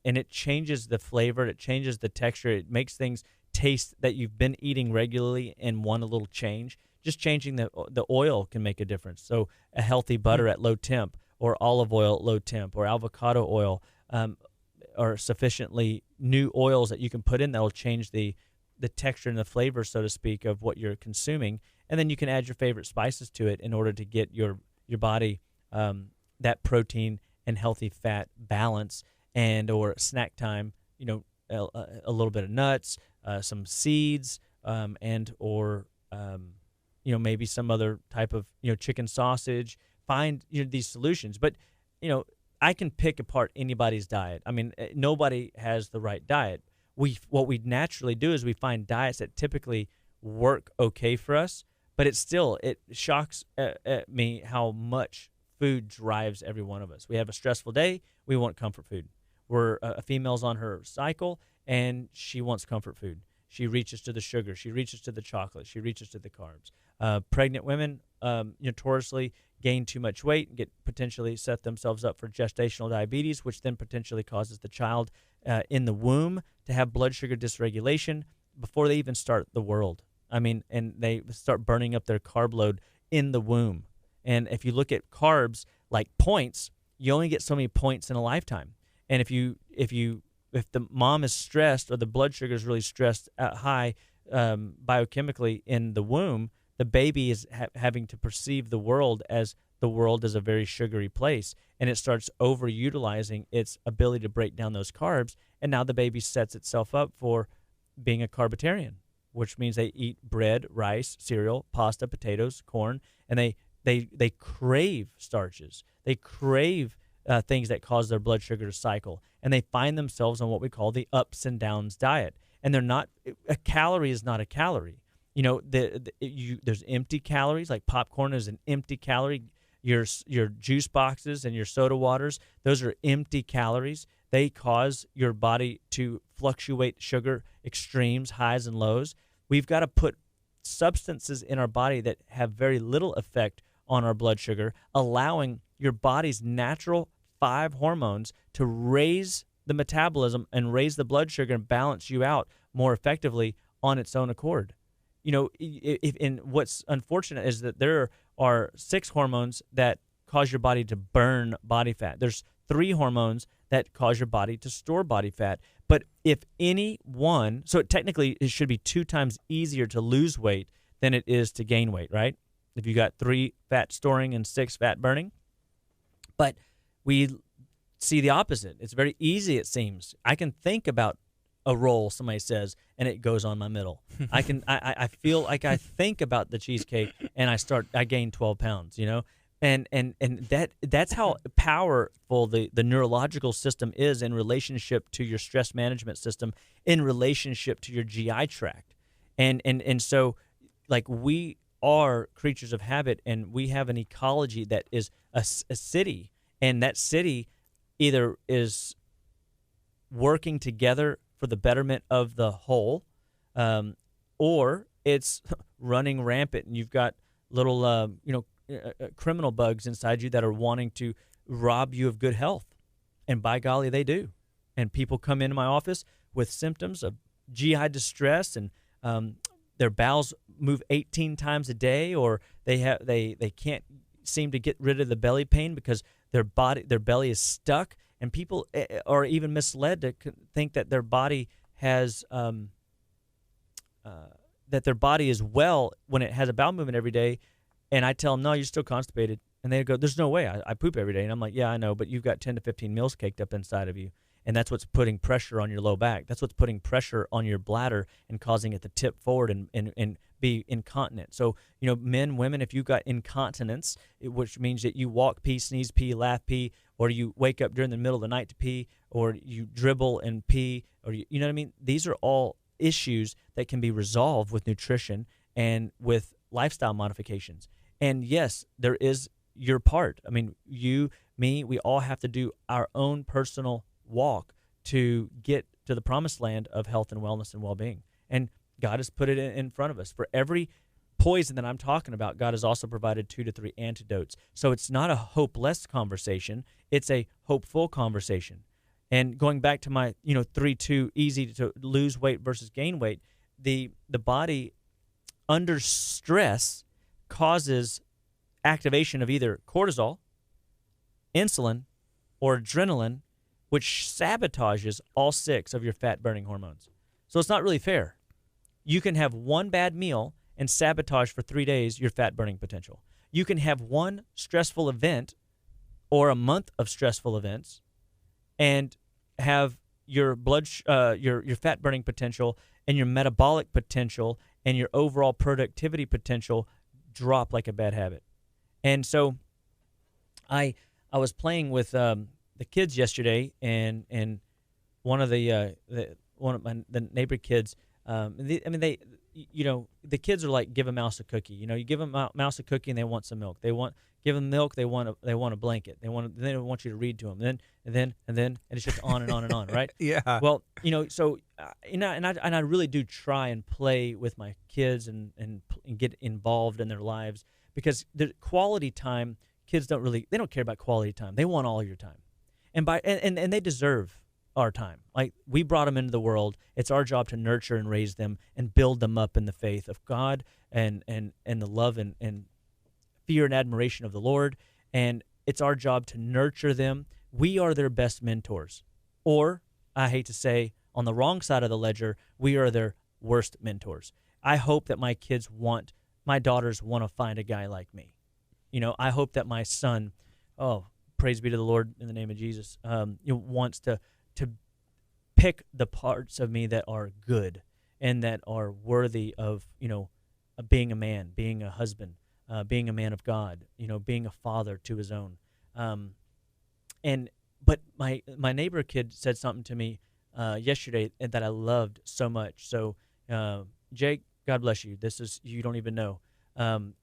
it changes the flavor, it changes the texture, it makes things taste that you've been eating regularly and want a little change. Just changing the oil can make a difference. So a healthy butter at low temp, or olive oil at low temp, or avocado oil, or sufficiently new oils that you can put in that will change the texture and the flavor, so to speak, of what you're consuming. And then you can add your favorite spices to it in order to get your body that protein and healthy fat balance. And or snack time, a little bit of nuts, some seeds, and or maybe some other type of chicken sausage. Find these solutions. But I can pick apart anybody's diet. I mean, nobody has the right diet. What we naturally do is we find diets that typically work okay for us, but it shocks at me how much food drives every one of us. We have a stressful day, we want comfort food. A female's on her cycle, and she wants comfort food. She reaches to the sugar, she reaches to the chocolate, she reaches to the carbs. Pregnant women notoriously gain too much weight and potentially set themselves up for gestational diabetes, which then potentially causes the child in the womb to have blood sugar dysregulation before they even start the world. I mean, and they start burning up their carb load in the womb. And if you look at carbs like points, you only get so many points in a lifetime. And if the mom is stressed, or the blood sugar is really stressed high biochemically in the womb, the baby is having to perceive the world as a very sugary place, and it starts overutilizing its ability to break down those carbs, and now the baby sets itself up for being a carbitarian, which means they eat bread, rice, cereal, pasta, potatoes, corn, and they crave starches. They crave things that cause their blood sugar to cycle, and they find themselves on what we call the ups and downs diet. And a calorie is not a calorie. There's empty calories, like popcorn is an empty calorie. Your juice boxes and your soda waters, those are empty calories. They cause your body to fluctuate sugar extremes, highs and lows. We've got to put substances in our body that have very little effect on our blood sugar, allowing your body's natural 5 hormones to raise the metabolism and raise the blood sugar and balance you out more effectively on its own accord. What's unfortunate is that there are 6 hormones that cause your body to burn body fat. There's 3 hormones that cause your body to store body fat. But if any one, so technically it should be 2 times easier to lose weight than it is to gain weight, right? If you got 3 fat storing and 6 fat burning. But we see the opposite. It's very easy, it seems. I can think about a roll, somebody says, and it goes on my middle. I feel like I think about the cheesecake and I gain 12 pounds, and that's how powerful the neurological system is in relationship to your stress management system, in relationship to your GI tract. And so, like, we are creatures of habit, and we have an ecology that is a city, and that city either is working together for the betterment of the whole, or it's running rampant, and you've got little, criminal bugs inside you that are wanting to rob you of good health. And by golly, they do. And people come into my office with symptoms of GI distress and their bowels move 18 times a day, or they can't seem to get rid of the belly pain because their belly is stuck, and people are even misled to think that their body has that their body is well when it has a bowel movement every day. And I tell them, no, you're still constipated. And they go, there's no way. I poop every day. And I'm like, yeah, I know, but you've got 10 to 15 meals caked up inside of you. And that's what's putting pressure on your low back. That's what's putting pressure on your bladder and causing it to tip forward and be incontinent. So, men, women, if you've got incontinence, which means that you walk, pee, sneeze, pee, laugh, pee, or you wake up during the middle of the night to pee, or you dribble and pee, or you know what I mean? These are all issues that can be resolved with nutrition and with lifestyle modifications. And yes, there is your part. I mean, you, me, we all have to do our own personal walk to get to the promised land of health and wellness and well-being. And God has put it in front of us. For every poison that I'm talking about, God has also provided 2 to 3 antidotes. So it's not a hopeless conversation. It's a hopeful conversation. And going back to my, 3-2, easy to lose weight versus gain weight, the body under stress causes activation of either cortisol, insulin, or adrenaline, which sabotages all 6 of your fat-burning hormones. So it's not really fair. You can have one bad meal and sabotage for 3 days your fat-burning potential. You can have one stressful event or a month of stressful events and have your your fat-burning potential and your metabolic potential and your overall productivity potential drop like a bad habit. And so I was playing with the kids yesterday, and one of the neighbor kids, the kids are like, give a mouse a cookie. You give a mouse a cookie and they want some milk. Give them milk. They want a blanket. They want you to read to them. And then it's just on and on and on, right? Yeah. Well, so and I really do try and play with my kids and get involved in their lives, because the quality time, kids they don't care about quality time. They want all your time, and they deserve our time. Like, we brought them into the world. It's our job to nurture and raise them and build them up in the faith of God and the love and fear and admiration of the Lord. And it's our job to nurture them. We are their best mentors. Or, I hate to say, on the wrong side of the ledger, we are their worst mentors. I hope that my daughters want to find a guy like me. I hope that my son, praise be to the Lord in the name of Jesus, wants to pick the parts of me that are good and that are worthy of, being a man, being a husband, being a man of God, being a father to his own. But my neighbor kid said something to me yesterday that I loved so much. So, Jake, God bless you. You don't even know. And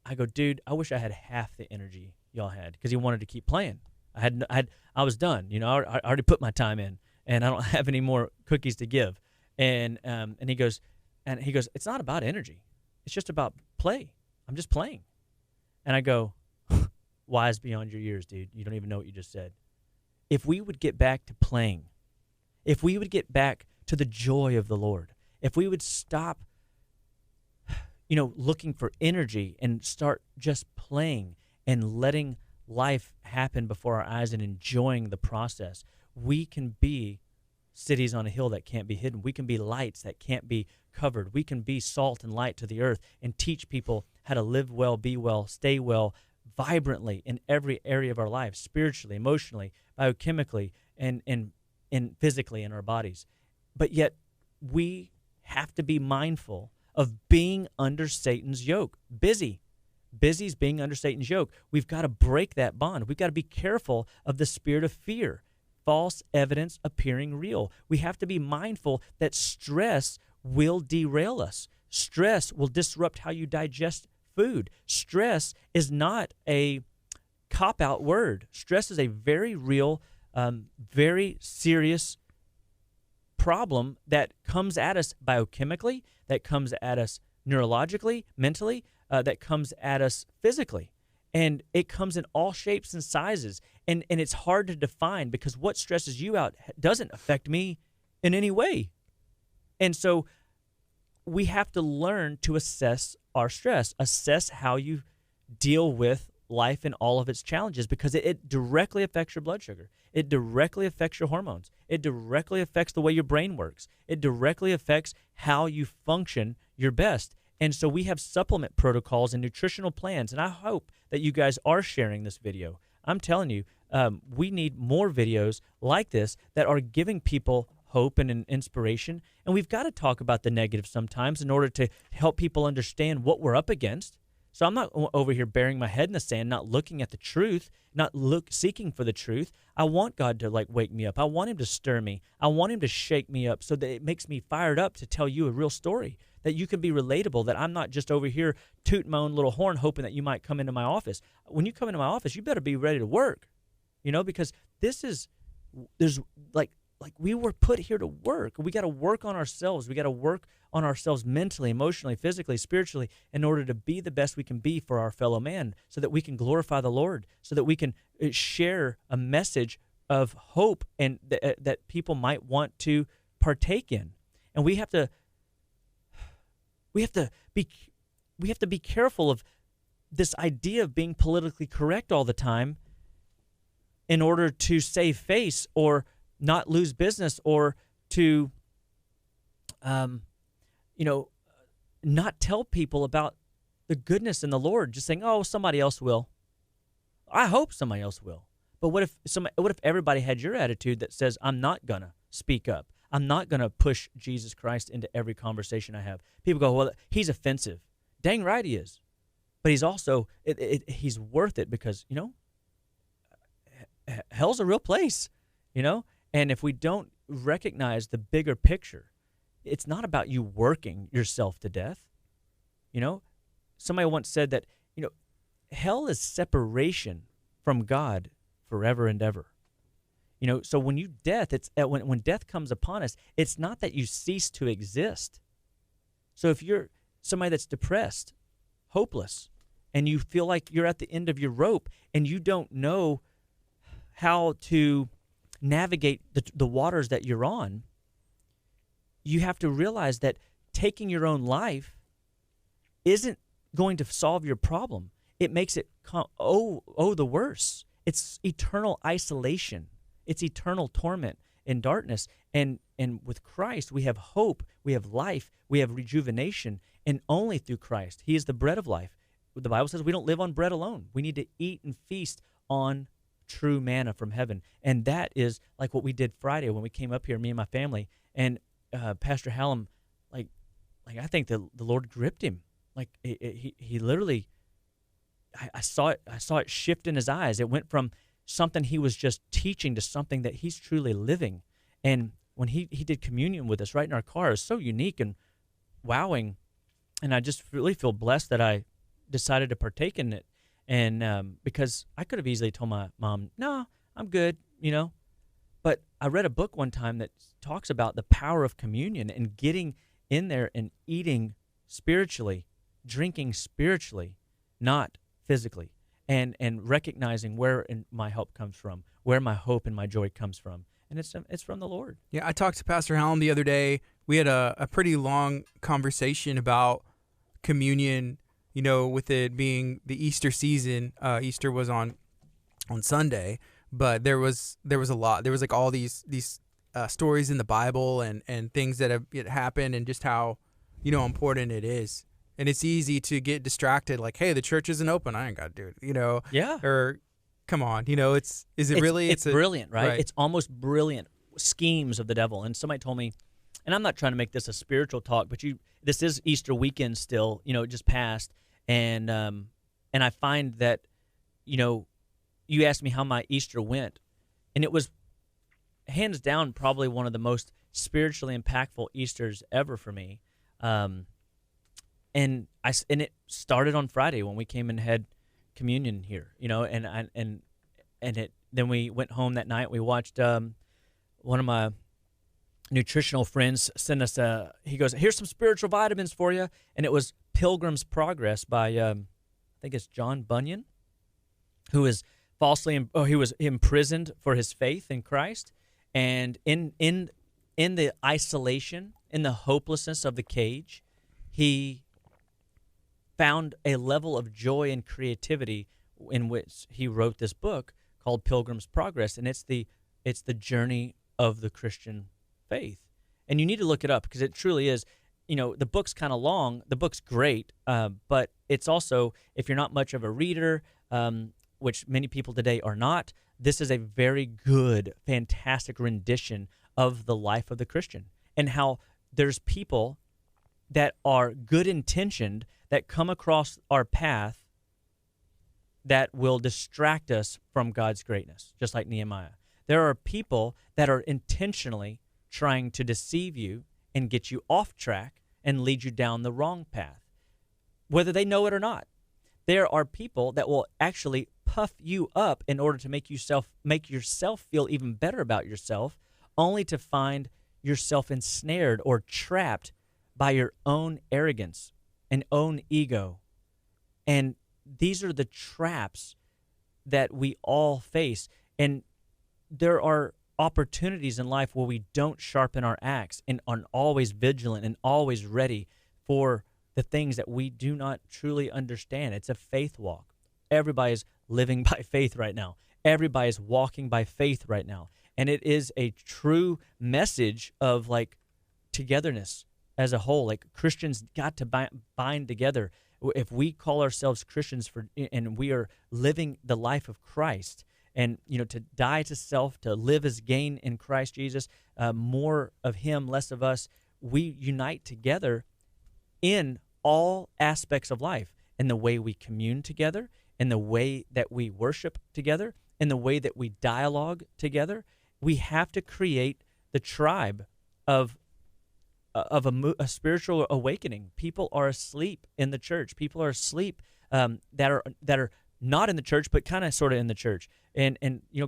I go, dude, I wish I had half the energy y'all had, because he wanted to keep playing. I was done. I already put my time in, and I don't have any more cookies to give. And he goes, it's not about energy. It's just about play. I'm just playing. And I go, wise beyond your years, dude. You don't even know what you just said. If we would get back to playing, if we would get back to the joy of the Lord, if we would stop, looking for energy and start just playing and letting life happen before our eyes and enjoying the process, we can be cities on a hill that can't be hidden. We can be lights that can't be covered. We can be salt and light to the earth and teach people how to live well, be well, stay well, vibrantly in every area of our lives, spiritually, emotionally, biochemically, and physically in our bodies. But yet we have to be mindful of being under Satan's yoke. Busy's being under Satan's yoke. We've got to break that bond. We've got to be careful of the spirit of fear, false evidence appearing real. We have to be mindful that stress will derail us. Stress will disrupt how you digest food. Stress is not a cop-out word. Stress is a very real, very serious problem that comes at us biochemically, that comes at us neurologically, mentally, that comes at us physically. And it comes in all shapes and sizes. And it's hard to define, because what stresses you out doesn't affect me in any way. And so we have to learn to assess our stress, assess how you deal with life and all of its challenges, because it directly affects your blood sugar. It directly affects your hormones. It directly affects the way your brain works. It directly affects how you function your best. And so we have supplement protocols and nutritional plans, and I hope that you guys are sharing this video. I'm telling you, we need more videos like this that are giving people hope and an inspiration. And we've got to talk about the negative sometimes in order to help people understand what we're up against. So I'm not over here burying my head in the sand, not looking at the truth, not seeking for the truth. I want God to wake me up. I want him to stir me. I want him to shake me up so that it makes me fired up to tell you a real story, that you can be relatable, that I'm not just over here tooting my own little horn hoping that you might come into my office. When you come into my office, you better be ready to work, because there's we were put here to work. We got to work on ourselves. We got to work on ourselves mentally, emotionally, physically, spiritually, in order to be the best we can be for our fellow man, so that we can glorify the Lord, so that we can share a message of hope and that people might want to partake in. And we have to be careful of this idea of being politically correct all the time in order to save face or not lose business, or to, not tell people about the goodness in the Lord, just saying, oh, somebody else will. I hope somebody else will. But what if everybody had your attitude that says, I'm not going to speak up. I'm not going to push Jesus Christ into every conversation I have. People go, well, he's offensive. Dang right he is. But he's also, he's worth it, because, hell's a real place, And if we don't recognize the bigger picture, it's not about you working yourself to death. Somebody once said that, hell is separation from God forever and ever. So when when death comes upon us, it's not that you cease to exist. So if you're somebody that's depressed, hopeless, and you feel like you're at the end of your rope and you don't know how to navigate the waters that you're on, you have to realize that taking your own life isn't going to solve your problem. It makes it the worse. It's eternal isolation. It's eternal torment and darkness. And with Christ, we have hope, we have life, we have rejuvenation, and only through Christ. He is the bread of life. The Bible says we don't live on bread alone. We need to eat and feast on true manna from heaven. And that is like what we did Friday when we came up here, me and my family. And Pastor Hallam, I think the Lord gripped him. He literally, I saw it shift in his eyes. It went from something he was just teaching to something that he's truly living. And when he did communion with us right in our car, it was so unique and wowing. And I just really feel blessed that I decided to partake in it. And because I could have easily told my mom, no, I'm good, But I read a book one time that talks about the power of communion and getting in there and eating spiritually, drinking spiritually, not physically, and recognizing where my help comes from, where my hope and my joy comes from. And it's from the Lord. Yeah, I talked to Pastor Hallam the other day. We had a pretty long conversation about communion, with it being the Easter season. Easter was on Sunday, but there was a lot. There was all these stories in the Bible and things that have happened, and just how important it is. And it's easy to get distracted, hey, the church isn't open, I ain't got to do it, Yeah. Or come on, it's brilliant, right? Right. It's almost brilliant schemes of the devil. And somebody told me, and I'm not trying to make this a spiritual talk, but this is Easter weekend still, it just passed. And I find that, you asked me how my Easter went, and it was hands down probably one of the most spiritually impactful Easters ever for me. And it started on Friday when we came and had communion here, then we went home that night. We watched one of my nutritional friends send us he goes, here's some spiritual vitamins for you, and it was Pilgrims Progress by I think it's John Bunyan, who is he was imprisoned for his faith in Christ, and in the isolation, in the hopelessness of the cage, he found a level of joy and creativity in which he wrote this book called Pilgrims Progress, and it's the journey of the Christian faith. And you need to look it up because it truly is. The book's kind of long. The book's great, but it's also, if you're not much of a reader, which many people today are not, this is a very good, fantastic rendition of the life of the Christian and how there's people that are good-intentioned that come across our path that will distract us from God's greatness, just like Nehemiah. There are people that are intentionally trying to deceive you and get you off track and lead you down the wrong path, whether they know it or not. There are people that will actually puff you up in order to make yourself feel even better about yourself, only to find yourself ensnared or trapped by your own arrogance and own ego. And these are the traps that we all face. And there are opportunities in life where we don't sharpen our axe and are always vigilant and always ready for the things that we do not truly understand. It's a faith walk. Everybody's living by faith right now. Everybody's walking by faith right now. And it is a true message of like togetherness as a whole. Like Christians got to bind together. If we call ourselves Christians and we are living the life of Christ, and to die to self, to live as gain in Christ Jesus, more of Him, less of us, we unite together in all aspects of life, in the way we commune together, in the way that we worship together, in the way that we dialogue together. We have to create the tribe of a spiritual awakening. People are asleep in the church. People are asleep that are not in the church, but kind of sort of in the church. And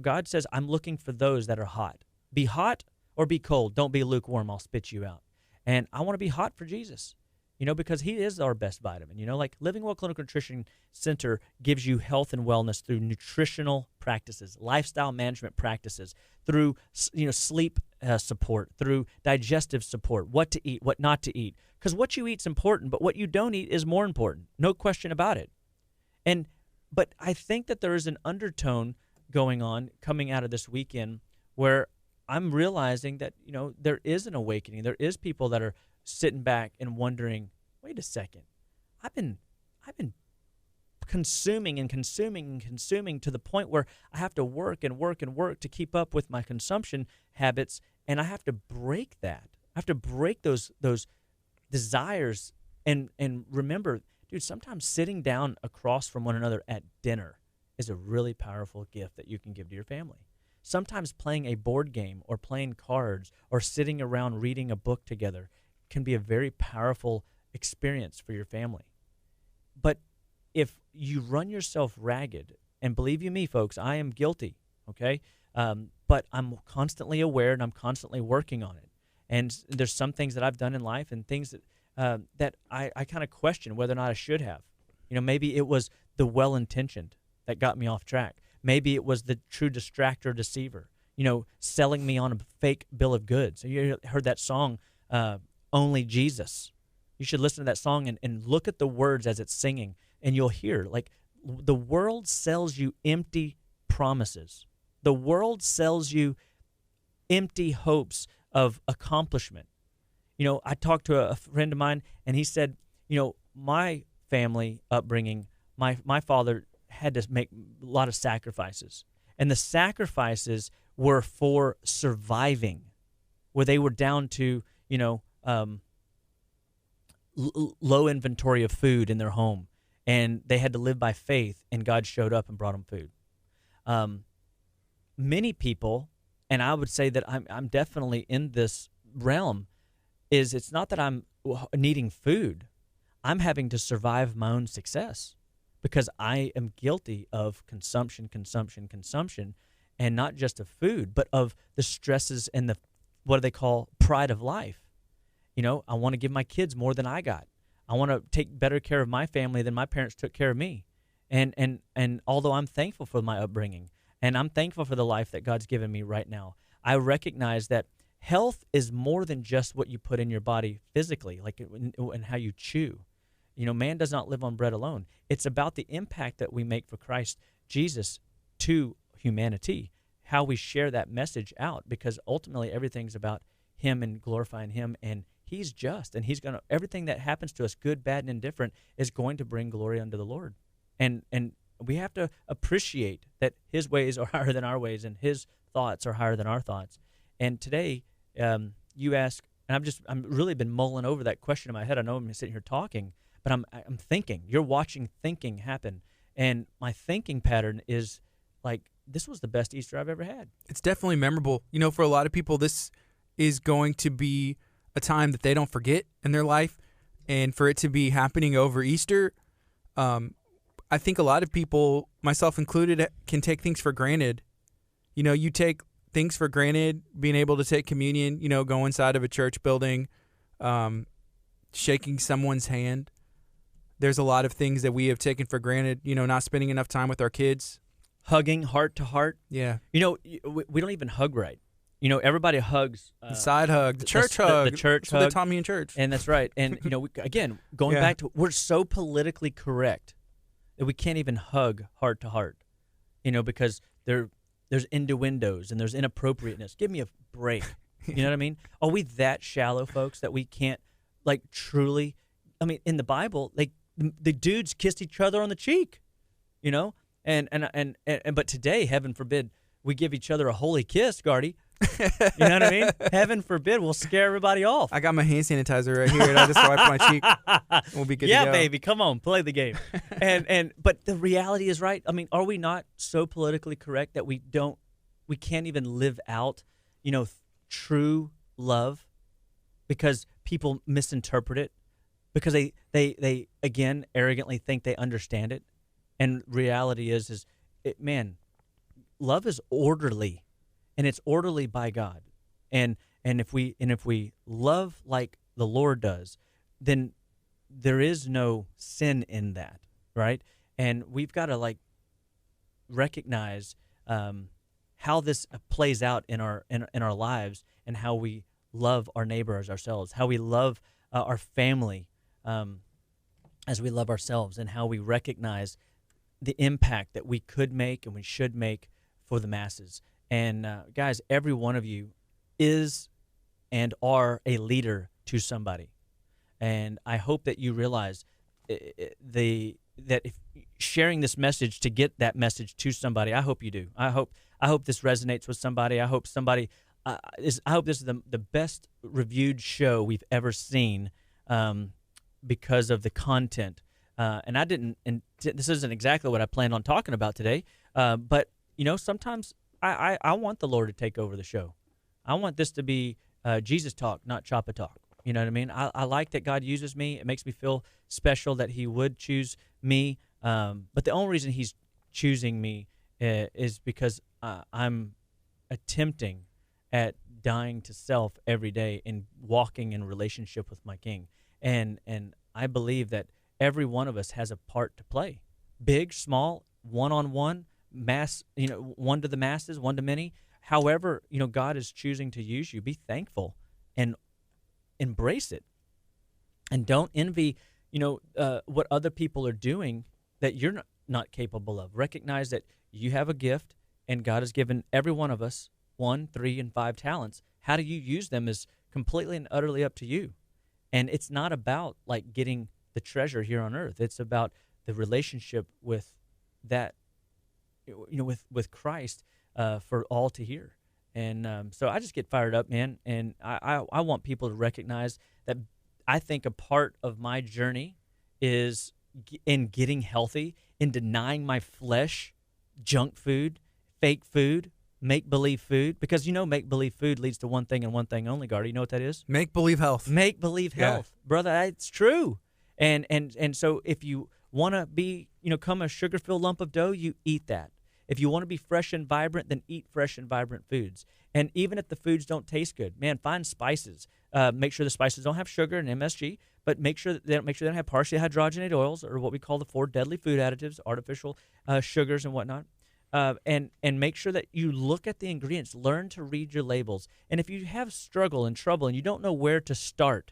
God says, I'm looking for those that are hot. Be hot or be cold. Don't be lukewarm. I'll spit you out. And I want to be hot for Jesus, because He is our best vitamin. Like Living Well Clinical Nutrition Center gives you health and wellness through nutritional practices, lifestyle management practices, through sleep support, through digestive support, what to eat, what not to eat. Because what you eat is important, but what you don't eat is more important. No question about it. But I think that there is an undertone going on coming out of this weekend where I'm realizing that, there is an awakening. There is people that are sitting back and wondering, wait a second, I've been consuming and consuming and consuming to the point where I have to work and work and work to keep up with my consumption habits, and I have to break that. I have to break those desires and remember, dude, sometimes sitting down across from one another at dinner is a really powerful gift that you can give to your family. Sometimes playing a board game or playing cards or sitting around reading a book together can be a very powerful experience for your family. But if you run yourself ragged, and believe you me, folks, I am guilty, okay? But I'm constantly aware and I'm constantly working on it. And there's some things that I've done in life and things that I kind of question whether or not I should have. Maybe it was the well-intentioned that got me off track. Maybe it was the true distractor deceiver, selling me on a fake bill of goods. You heard that song, Only Jesus. You should listen to that song and look at the words as it's singing, and you'll hear, like, the world sells you empty promises. The world sells you empty hopes of accomplishment. I talked to a friend of mine, and he said, my family upbringing, my father had to make a lot of sacrifices. And the sacrifices were for surviving, where they were down to, low inventory of food in their home. And they had to live by faith, and God showed up and brought them food. Many people, and I would say that I'm definitely in this realm, it's not that I'm needing food. I'm having to survive my own success because I am guilty of consumption, and not just of food, but of the stresses and the, what do they call, pride of life. I want to give my kids more than I got. I want to take better care of my family than my parents took care of me. And although I'm thankful for my upbringing, and I'm thankful for the life that God's given me right now, I recognize that health is more than just what you put in your body physically, like and how you chew. Man does not live on bread alone. It's about the impact that we make for Christ Jesus to humanity, how we share that message out, because ultimately everything's about him and glorifying him, and he's just, and everything that happens to us, good, bad, and indifferent, is going to bring glory unto the Lord. And we have to appreciate that his ways are higher than our ways, and his thoughts are higher than our thoughts. And today, you ask, and I'm really been mulling over that question in my head. I know I'm sitting here talking, but I'm thinking. You're watching thinking happen, and my thinking pattern is like, this was the best Easter I've ever had. It's definitely memorable. For a lot of people, this is going to be a time that they don't forget in their life, and for it to be happening over Easter, I think a lot of people, myself included, can take things for granted. You take things for granted, being able to take communion, go inside of a church building, shaking someone's hand. There's a lot of things that we have taken for granted, not spending enough time with our kids. Hugging heart to heart. Yeah. We don't even hug right. Everybody hugs. The side hug, the church hug. The church That's hug. what they taught me in church. And that's right. And, going back to, we're so politically correct that we can't even hug heart to heart, because there's innuendos and there's inappropriateness. Give me a break. You know what I mean? Are we that shallow, folks, that we can't, truly, in the Bible, the dudes kissed each other on the cheek, and but today, heaven forbid, we give each other a holy kiss, Gardy. You know what I mean? Heaven forbid, we'll scare everybody off. I got my hand sanitizer right here, and I just wipe my cheek. We'll be good to go. Yeah, baby, come on, play the game. But the reality is, right? Are we not so politically correct that we can't even live out, true love, because people misinterpret it, because they again arrogantly think they understand it, and reality is love is orderly. And it's orderly by God, and if we love like the Lord does, then there is no sin in that, right? And we've got to recognize how this plays out in our lives, and how we love our neighbor as ourselves, how we love our family as we love ourselves, and how we recognize the impact that we could make and we should make for the masses. And guys, every one of you is and are a leader to somebody. And I hope that you realize that if sharing this message to get that message to somebody, I hope you do. I hope this resonates with somebody. I hope somebody I hope this is the best reviewed show we've ever seen because of the content. And I didn't. And this isn't exactly what I planned on talking about today. But sometimes I want the Lord to take over the show. I want this to be Jesus talk, not Chapa talk. You know what I mean? I like that God uses me. It makes me feel special that he would choose me. But the only reason he's choosing me is because I'm attempting at dying to self every day and walking in relationship with my King. And I believe that every one of us has a part to play. Big, small, one-on-one, mass, one to the masses, one to many. However, God is choosing to use you. Be thankful and embrace it. And don't envy, what other people are doing that you're not capable of. Recognize that you have a gift, and God has given every one of us 1, 3, and 5 talents. How do you use them is completely and utterly up to you. And it's not about getting the treasure here on earth. It's about the relationship with that, with Christ for all to hear. And so I just get fired up, man. And I want people to recognize that I think a part of my journey is in getting healthy, in denying my flesh, junk food, fake food, make-believe food. Because make-believe food leads to one thing and one thing only, Gardy. You know what that is? Make-believe health. Make-believe health. Brother, it's true. And so if you want to become a sugar-filled lump of dough, you eat that. If you want to be fresh and vibrant, then eat fresh and vibrant foods. And even if the foods don't taste good, man, find spices. Make sure the spices don't have sugar and MSG, but make sure they don't have partially hydrogenated oils, or what we call the 4 deadly food additives, artificial sugars and whatnot. and make sure that you look at the ingredients. Learn to read your labels. And if you have struggle and trouble and you don't know where to start,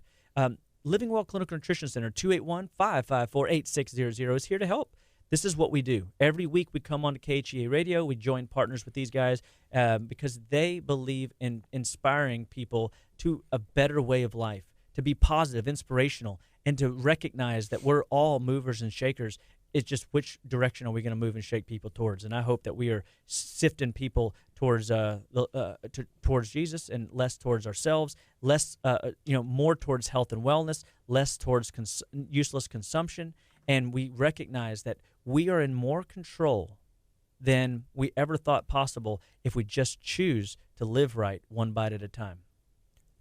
Living Well Clinical Nutrition Center, 281-554-8600 is here to help. This is what we do. Every week we come on to KHEA Radio. We join partners with these guys because they believe in inspiring people to a better way of life, to be positive, inspirational, and to recognize that we're all movers and shakers. It's just which direction are we going to move and shake people towards? And I hope that we are sifting people towards towards Jesus and less towards ourselves, less more towards health and wellness, less towards useless consumption. And we recognize that we are in more control than we ever thought possible if we just choose to live right one bite at a time.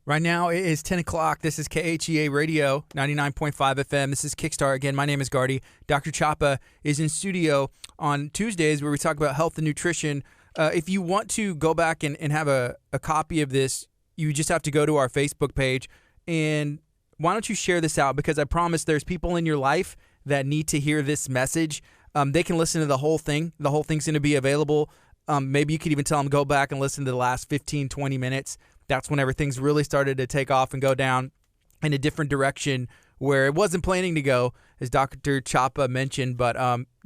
Right now it is 10 o'clock. This is KHEA Radio, 99.5 FM. This is Kickstart. Again, my name is Gardy. Dr. Chapa is in studio on Tuesdays where we talk about health and nutrition. If you want to go back and have a copy of this, you just have to go to our Facebook page. And why don't you share this out? Because I promise there's people in your life that need to hear this message. They can listen to the whole thing. The whole thing's going to be available. Maybe you could even tell them go back and listen to the last 15, 20 minutes. That's whenever things really started to take off and go down in a different direction where it wasn't planning to go, as Dr. Chapa mentioned. But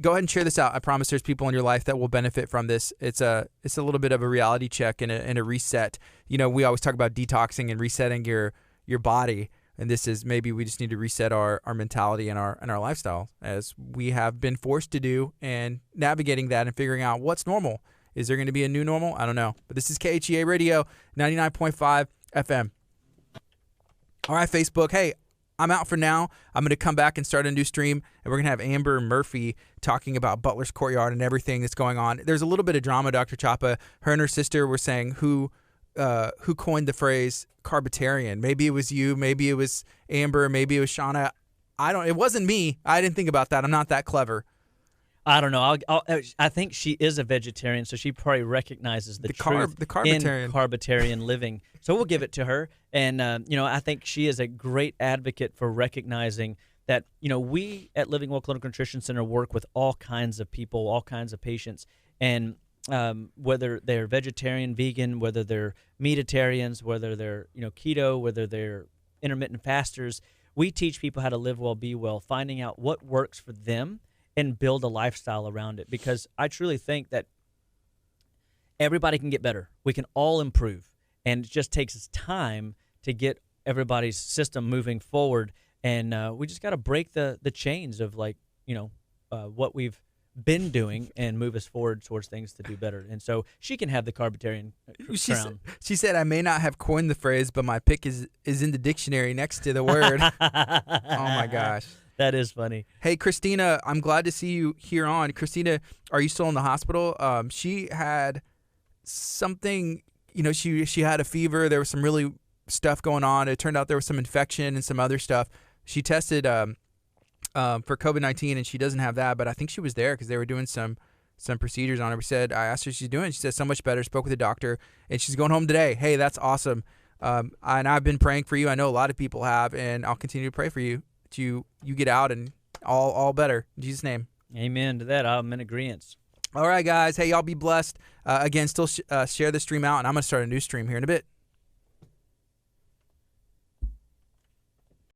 go ahead and share this out. I promise there's people in your life that will benefit from this. It's a little bit of a reality check and a reset. You know, we always talk about detoxing and resetting your body. And this is maybe we just need to reset our mentality and our lifestyle as we have been forced to do, and navigating that and figuring out what's normal. Is there going to be a new normal? I don't know. But this is KHEA Radio, 99.5 FM. All right, Facebook. Hey, I'm out for now. I'm going to come back and start a new stream, and we're going to have Amber Murphy talking about Butler's Courtyard and everything that's going on. There's a little bit of drama, Dr. Chapa. Her and her sister were saying who coined the phrase carbitarian. Maybe it was you. Maybe it was Amber. Maybe it was Shauna. It wasn't me. I didn't think about that. I'm not that clever. I don't know. I think she is a vegetarian, so she probably recognizes the truth in carbitarian living. So we'll give it to her. And, I think she is a great advocate for recognizing that, we at Living Well Clinical Nutrition Center work with all kinds of people, all kinds of patients. And whether they're vegetarian, vegan, whether they're meatitarians, whether they're, keto, whether they're intermittent fasters, we teach people how to live well, be well, finding out what works for them and build a lifestyle around it, because I truly think that everybody can get better. We can all improve, and it just takes us time to get everybody's system moving forward, and we just got to break the chains of what we've been doing and move us forward towards things to do better. And so she can have the carbitarian crown. She said, I may not have coined the phrase, but my pick is in the dictionary next to the word. Oh my gosh. That is funny. Hey, Christina, I'm glad to see you here on. Christina, are you still in the hospital? She had something, she had a fever. There was some really stuff going on. It turned out there was some infection and some other stuff. She tested for COVID-19, and she doesn't have that, but I think she was there because they were doing some procedures on her. I asked her how she's doing. She said so much better, spoke with the doctor, and she's going home today. Hey, that's awesome. And I've been praying for you. I know a lot of people have, and I'll continue to pray for you. You get out and all better. In Jesus' name. Amen to that. I'm in agreement. All right, guys. Hey, y'all be blessed. Again, still share the stream out, and I'm going to start a new stream here in a bit.